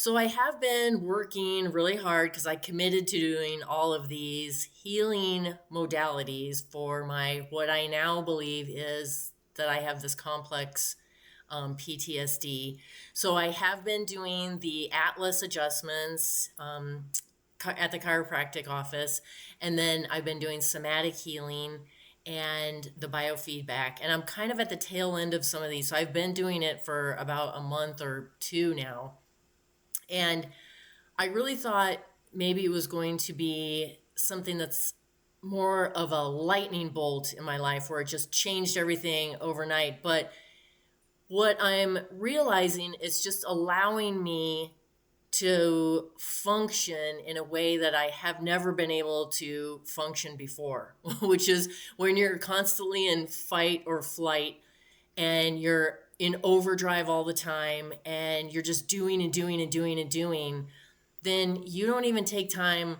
So I have been working really hard because I committed to doing all of these healing modalities for my what I now believe is that I have this complex PTSD. So I have been doing the Atlas adjustments at the chiropractic office, and then I've been doing somatic healing and the biofeedback. And I'm kind of at the tail end of some of these. So I've been doing it for about a month or two now. And I really thought maybe it was going to be something that's more of a lightning bolt in my life where it just changed everything overnight. But what I'm realizing is just allowing me to function in a way that I have never been able to function before, which is when you're constantly in fight or flight and you're in overdrive all the time and you're just doing and doing and doing and doing, then you don't even take time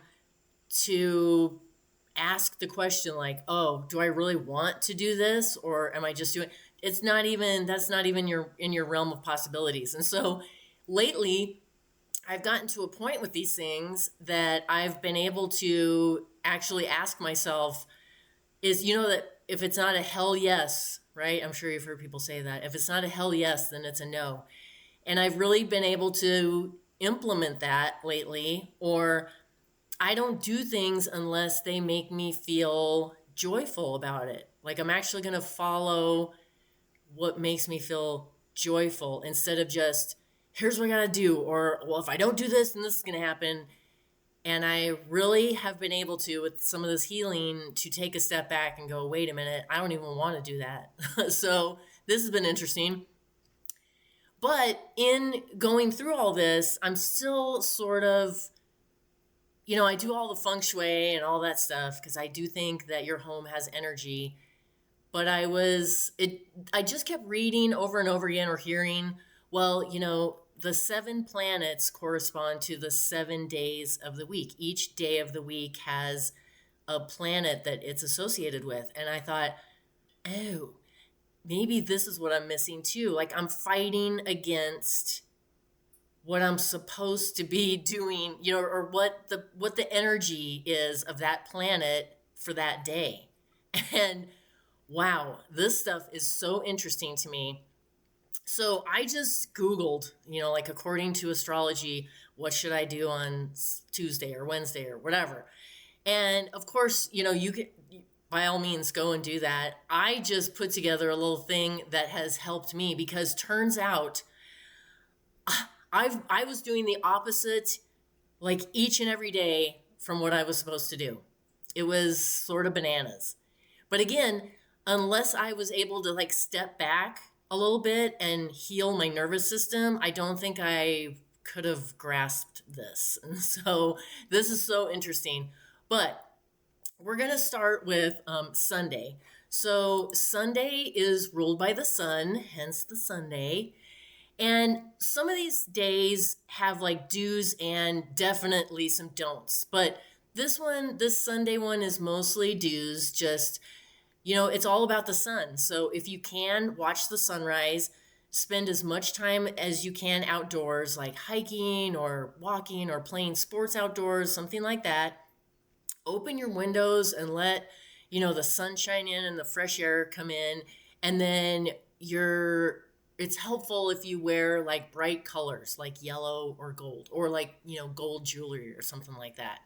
to ask the question like, oh, do I really want to do this, or am I just doing it's not even that's not even your in your realm of possibilities. And so lately I've gotten to a point with these things that I've been able to actually ask myself is, that if it's not a hell yes, right? I'm sure you've heard people say that. If it's not a hell yes, then it's a no. And I've really been able to implement that lately, or I don't do things unless they make me feel joyful about it. Like I'm actually going to follow what makes me feel joyful instead of just, here's what I got to do, or, well, if I don't do this, then this is going to happen. And I really have been able to, with some of this healing, to take a step back and go, wait a minute, I don't even want to do that. So this has been interesting. But in going through all this, I'm still sort of, I do all the feng shui and all that stuff because I do think that your home has energy. But I just kept reading over and over again or hearing, well, the seven planets correspond to the 7 days of the week. Each day of the week has a planet that it's associated with. And I thought, oh, maybe this is what I'm missing too. Like I'm fighting against what I'm supposed to be doing, or what the energy is of that planet for that day. And wow, this stuff is so interesting to me. So I just Googled, like according to astrology, what should I do on Tuesday or Wednesday or whatever. And of course, you can, by all means, go and do that. I just put together a little thing that has helped me because turns out I was doing the opposite like each and every day from what I was supposed to do. It was sort of bananas. But again, unless I was able to like step back a little bit and heal my nervous system, I don't think I could have grasped this. And so this is so interesting. But we're going to start with Sunday. So Sunday is ruled by the sun, hence the Sunday. And some of these days have like do's and definitely some don'ts. But this Sunday one is mostly do's, just, it's all about the sun. So if you can, watch the sunrise, spend as much time as you can outdoors, like hiking or walking or playing sports outdoors, something like that. Open your windows and let, the sunshine in and the fresh air come in. And then it's helpful if you wear like bright colors like yellow or gold, or like, gold jewelry or something like that.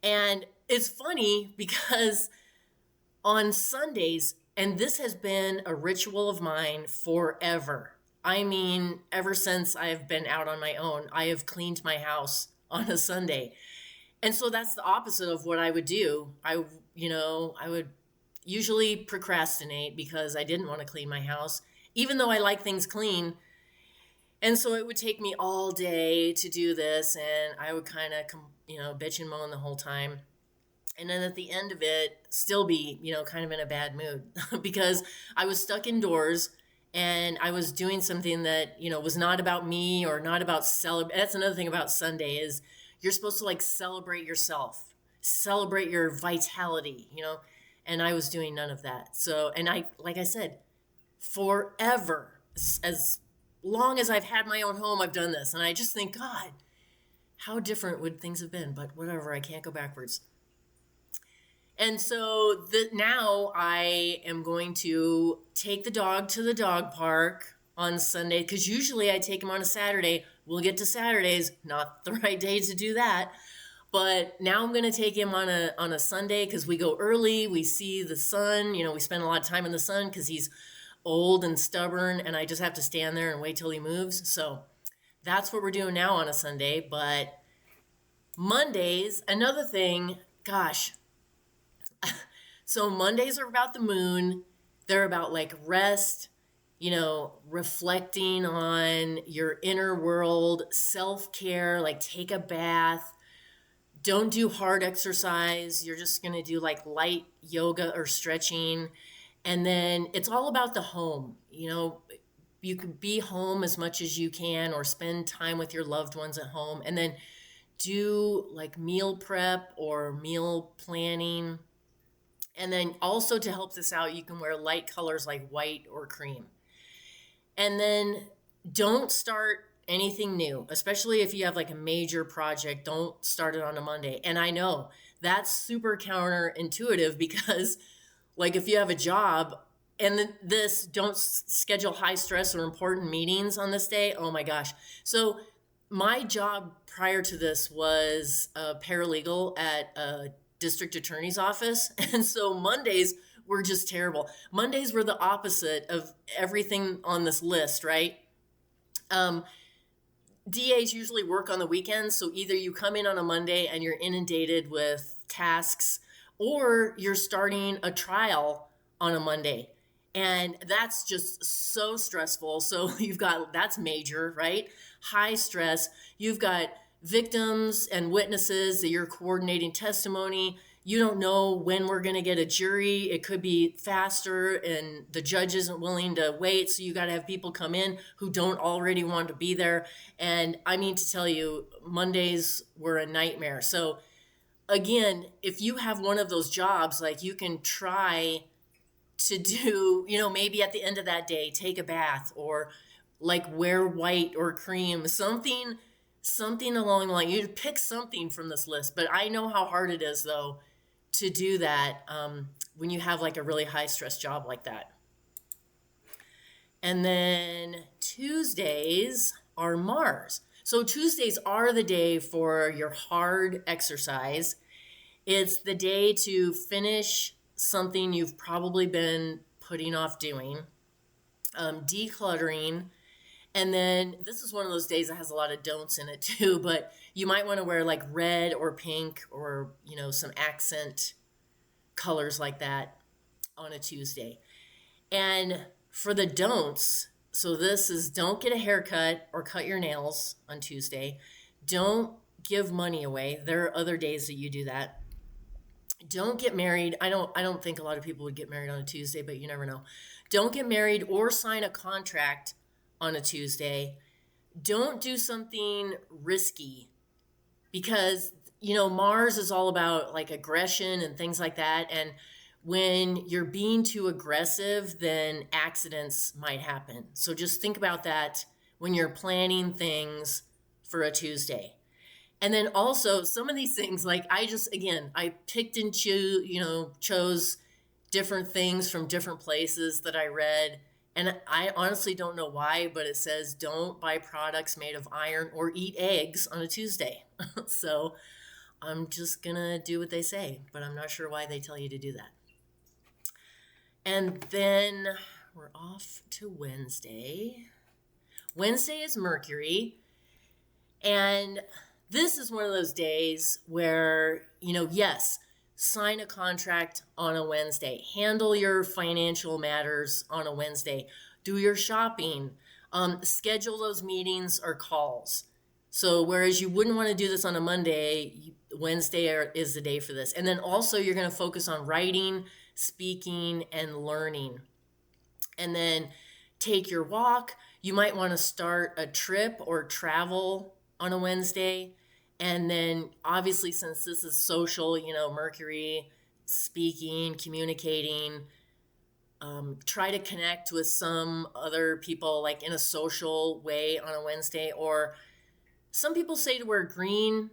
And it's funny because on Sundays, and this has been a ritual of mine forever. I mean, ever since I have been out on my own, I have cleaned my house on a Sunday. And so that's the opposite of what I would do. I would usually procrastinate because I didn't want to clean my house, even though I like things clean. And so it would take me all day to do this, and I would kind of, bitch and moan the whole time. And then at the end of it, still be, kind of in a bad mood because I was stuck indoors and I was doing something that, was not about me or not about That's another thing about Sunday is you're supposed to like celebrate yourself, celebrate your vitality, and I was doing none of that. So, and like I said, forever, as long as I've had my own home, I've done this. And I just think, God, how different would things have been? But whatever, I can't go backwards. And so now I am going to take the dog to the dog park on Sunday, because usually I take him on a Saturday. We'll get to Saturdays, not the right day to do that. But now I'm going to take him on a Sunday, because we go early. We see the sun. We spend a lot of time in the sun because he's old and stubborn, and I just have to stand there and wait till he moves. So that's what we're doing now on a Sunday. But Mondays, another thing, gosh. So Mondays are about the moon. They're about like rest, reflecting on your inner world, self-care, like take a bath. Don't do hard exercise. You're just going to do like light yoga or stretching. And then it's all about the home. You can be home as much as you can, or spend time with your loved ones at home. And then do like meal prep or meal planning. And then also, to help this out, you can wear light colors like white or cream. And then don't start anything new, especially if you have like a major project. Don't start it on a Monday. And I know that's super counterintuitive, because like if you have a job and don't schedule high stress or important meetings on this day. Oh my gosh. So my job prior to this was a paralegal at a district attorney's office. And so Mondays were just terrible. Mondays were the opposite of everything on this list, right? DAs usually work on the weekends. So either you come in on a Monday and you're inundated with tasks, or you're starting a trial on a Monday. And that's just so stressful. So that's major, right? High stress. You've got victims and witnesses that you're coordinating testimony. You don't know when we're going to get a jury. It could be faster and the judge isn't willing to wait. So you got to have people come in who don't already want to be there. And I mean to tell you, Mondays were a nightmare. So again, if you have one of those jobs, like you can try to do, maybe at the end of that day, take a bath, or like wear white or cream, something along the line. You pick something from this list. But I know how hard it is, though, to do that when you have like a really high stress job like that. And then Tuesdays are Mars. So Tuesdays are the day for your hard exercise. It's the day to finish something you've probably been putting off doing, decluttering. And then this is one of those days that has a lot of don'ts in it too, but you might want to wear like red or pink, or, some accent colors like that on a Tuesday. And for the don'ts, so this is: don't get a haircut or cut your nails on Tuesday. Don't give money away. There are other days that you do that. Don't get married. I don't think a lot of people would get married on a Tuesday, but you never know. Don't get married or sign a contract on a Tuesday. Don't do something risky, because Mars is all about like aggression and things like that. And when you're being too aggressive, then accidents might happen. So just think about that when you're planning things for a Tuesday. And then also some of these things, like I picked and chose different things from different places that I read. And I honestly don't know why, but it says don't buy products made of iron or eat eggs on a Tuesday. So I'm just going to do what they say, but I'm not sure why they tell you to do that. And then we're off to Wednesday. Wednesday is Mercury. And this is one of those days where, yes, sign a contract on a Wednesday, handle your financial matters on a Wednesday, do your shopping, schedule those meetings or calls. So whereas you wouldn't want to do this on a Monday, Wednesday is the day for this. And then also you're going to focus on writing, speaking, and learning. And then take your walk. You might want to start a trip or travel on a Wednesday. And then obviously, since this is social, Mercury, speaking, communicating, try to connect with some other people like in a social way on a Wednesday. Or some people say to wear green,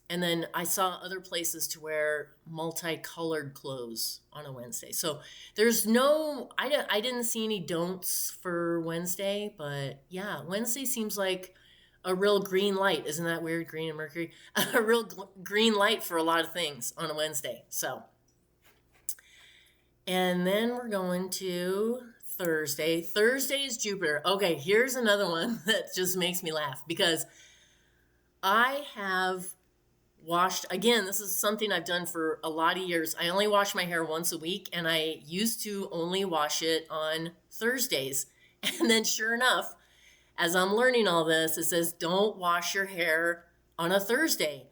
and then I saw other places to wear multicolored clothes on a Wednesday. So there's no, I didn't see any don'ts for Wednesday, but yeah, Wednesday seems like a real green light. Isn't that weird? Green and Mercury? A real green light for a lot of things on a Wednesday. So, and then we're going to Thursday. Thursday is Jupiter. Okay, here's another one that just makes me laugh because I have washed, again, this is something I've done for a lot of years. I only wash my hair once a week, and I used to only wash it on Thursdays. And then sure enough, as I'm learning all this, it says don't wash your hair on a Thursday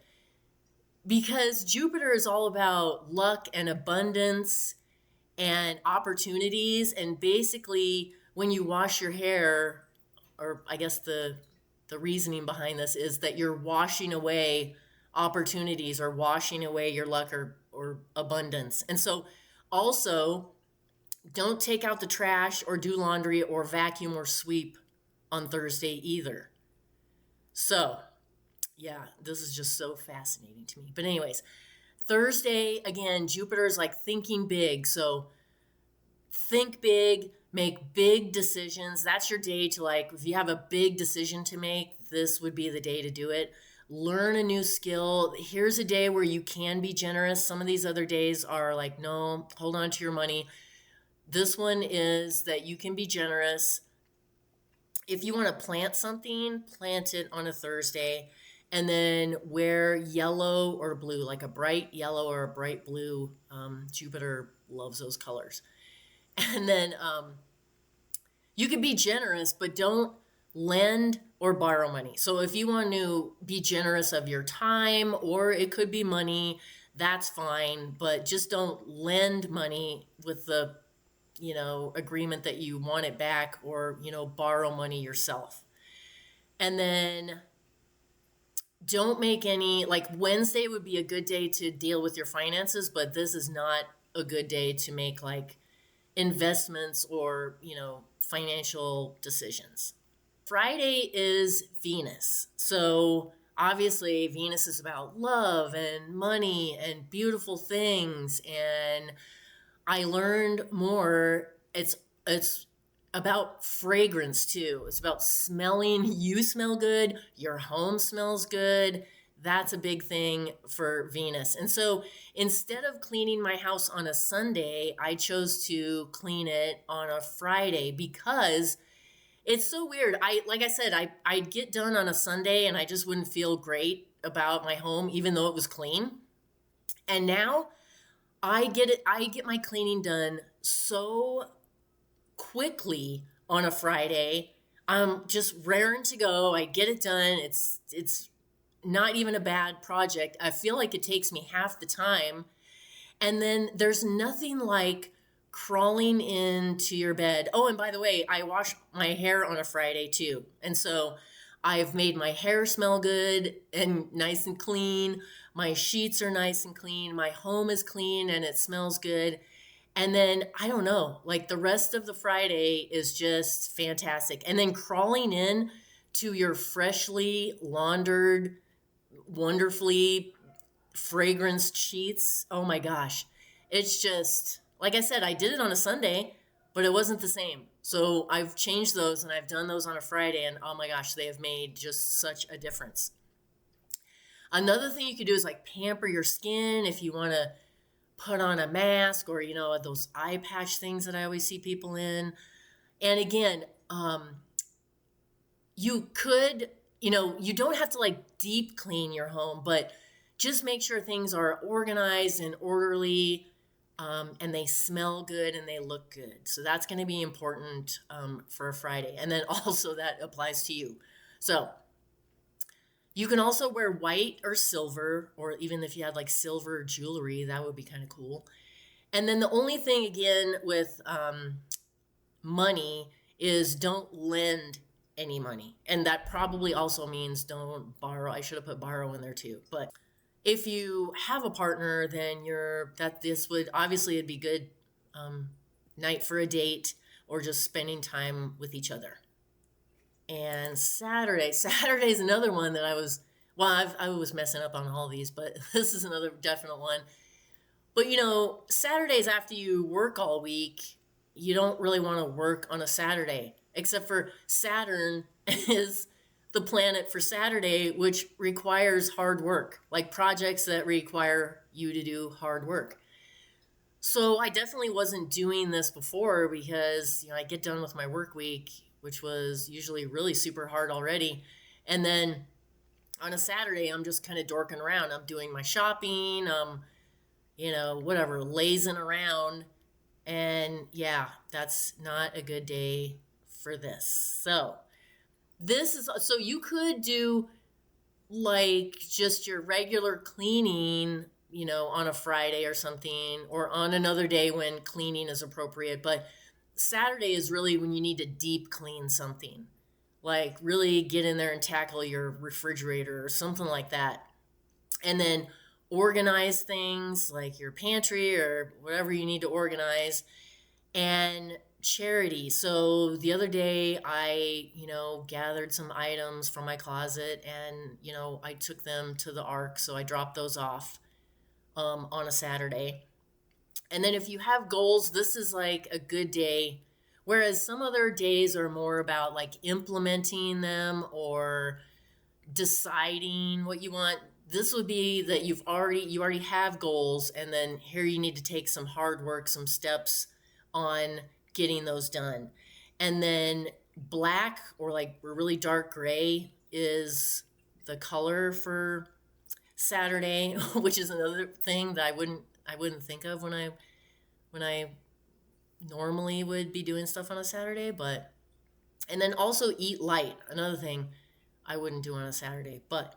because Jupiter is all about luck and abundance and opportunities. And basically, when you wash your hair, or I guess the reasoning behind this is that you're washing away opportunities or washing away your luck or abundance. And so also don't take out the trash or do laundry or vacuum or sweep on Thursday either. So yeah, this is just so fascinating to me. But anyways, Thursday, again, Jupiter is like thinking big. So think big, make big decisions. That's your day to, like, if you have a big decision to make, this would be the day to do it. Learn a new skill. Here's a day where you can be generous. Some of these other days are like, no, hold on to your money. This one is that you can be generous. If you want to plant something, plant it on a Thursday, and then wear yellow or blue, like a bright yellow or a bright blue. Jupiter loves those colors. And then you can be generous, but don't lend or borrow money. So if you want to be generous of your time, or it could be money, that's fine, but just don't lend money with the, agreement that you want it back, or, borrow money yourself. And then don't make any, like, Wednesday would be a good day to deal with your finances, but this is not a good day to make like investments or, financial decisions. Friday is Venus. So obviously Venus is about love and money and beautiful things. And I learned more. It's about fragrance too. It's about smelling. You smell good, your home smells good. That's a big thing for Venus. And so instead of cleaning my house on a Sunday, I chose to clean it on a Friday because it's so weird. Like I said, I'd get done on a Sunday and I just wouldn't feel great about my home, even though it was clean. And now I get my cleaning done so quickly on a Friday. I'm just raring to go. I get it done. It's not even a bad project. I feel like it takes me half the time. And then there's nothing like crawling into your bed. Oh, and by the way, I wash my hair on a Friday too. And so I've made my hair smell good and nice and clean. My sheets are nice and clean. My home is clean and it smells good. And then I don't know, like the rest of the Friday is just fantastic. And then crawling in to your freshly laundered, wonderfully fragranced sheets. Oh my gosh. It's just, like I said, I did it on a Sunday, but it wasn't the same. So I've changed those and I've done those on a Friday, and oh my gosh, they have made just such a difference. Another thing you could do is like pamper your skin if you want to put on a mask, or, those eye patch things that I always see people in. And again, you could, you don't have to like deep clean your home, but just make sure things are organized and orderly, and they smell good and they look good. So that's going to be important for a Friday. And then also that applies to you. So you can also wear white or silver, or even if you had like silver jewelry, that would be kind of cool. And then the only thing again with money is don't lend any money. And that probably also means don't borrow. I should have put borrow in there too. But if you have a partner, then this would obviously, it'd be good night for a date, or just spending time with each other. And Saturday is another one that I was messing up on all these, but this is another definite one. But Saturdays after you work all week, you don't really want to work on a Saturday, except for Saturn is the planet for Saturday, which requires hard work, like projects that require you to do hard work. So I definitely wasn't doing this before because, I get done with my work week, which was usually really super hard already. And then on a Saturday, I'm just kind of dorking around. I'm doing my shopping, whatever, lazing around. And yeah, that's not a good day for this. So you could do like just your regular cleaning, on a Friday or something, or on another day when cleaning is appropriate. But Saturday is really when you need to deep clean something, like really get in there and tackle your refrigerator or something like that. And then organize things like your pantry or whatever you need to organize. And charity. So the other day I, gathered some items from my closet and, I took them to the Ark. So I dropped those off on a Saturday. And then if you have goals, this is like a good day. Whereas some other days are more about like implementing them or deciding what you want. This would be that you already have goals, and then here you need to take some hard work, some steps on getting those done. And then black or like really dark gray is the color for Saturday, which is another thing that I wouldn't think of when I normally would be doing stuff on a Saturday. But and then also eat light, another thing I wouldn't do on a Saturday. But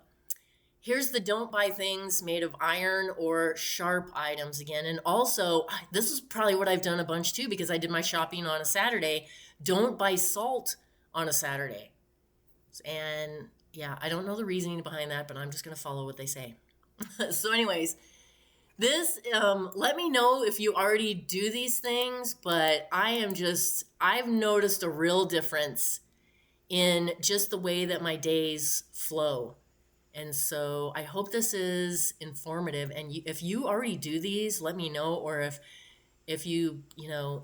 here's the don't buy things made of iron or sharp items again. And also, this is probably what I've done a bunch too because I did my shopping on a Saturday. Don't buy salt on a Saturday. And yeah, I don't know the reasoning behind that, but I'm just going to follow what they say. So, anyways, let me know if you already do these things, but I've noticed a real difference in just the way that my days flow. And so I hope this is informative. And if you already do these, let me know. Or if you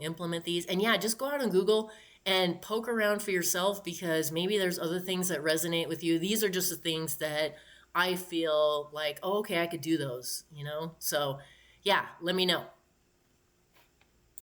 implement these. And yeah, just go out on Google and poke around for yourself because maybe there's other things that resonate with you. These are just the things that I feel like, oh, okay, I could do those. So yeah, let me know.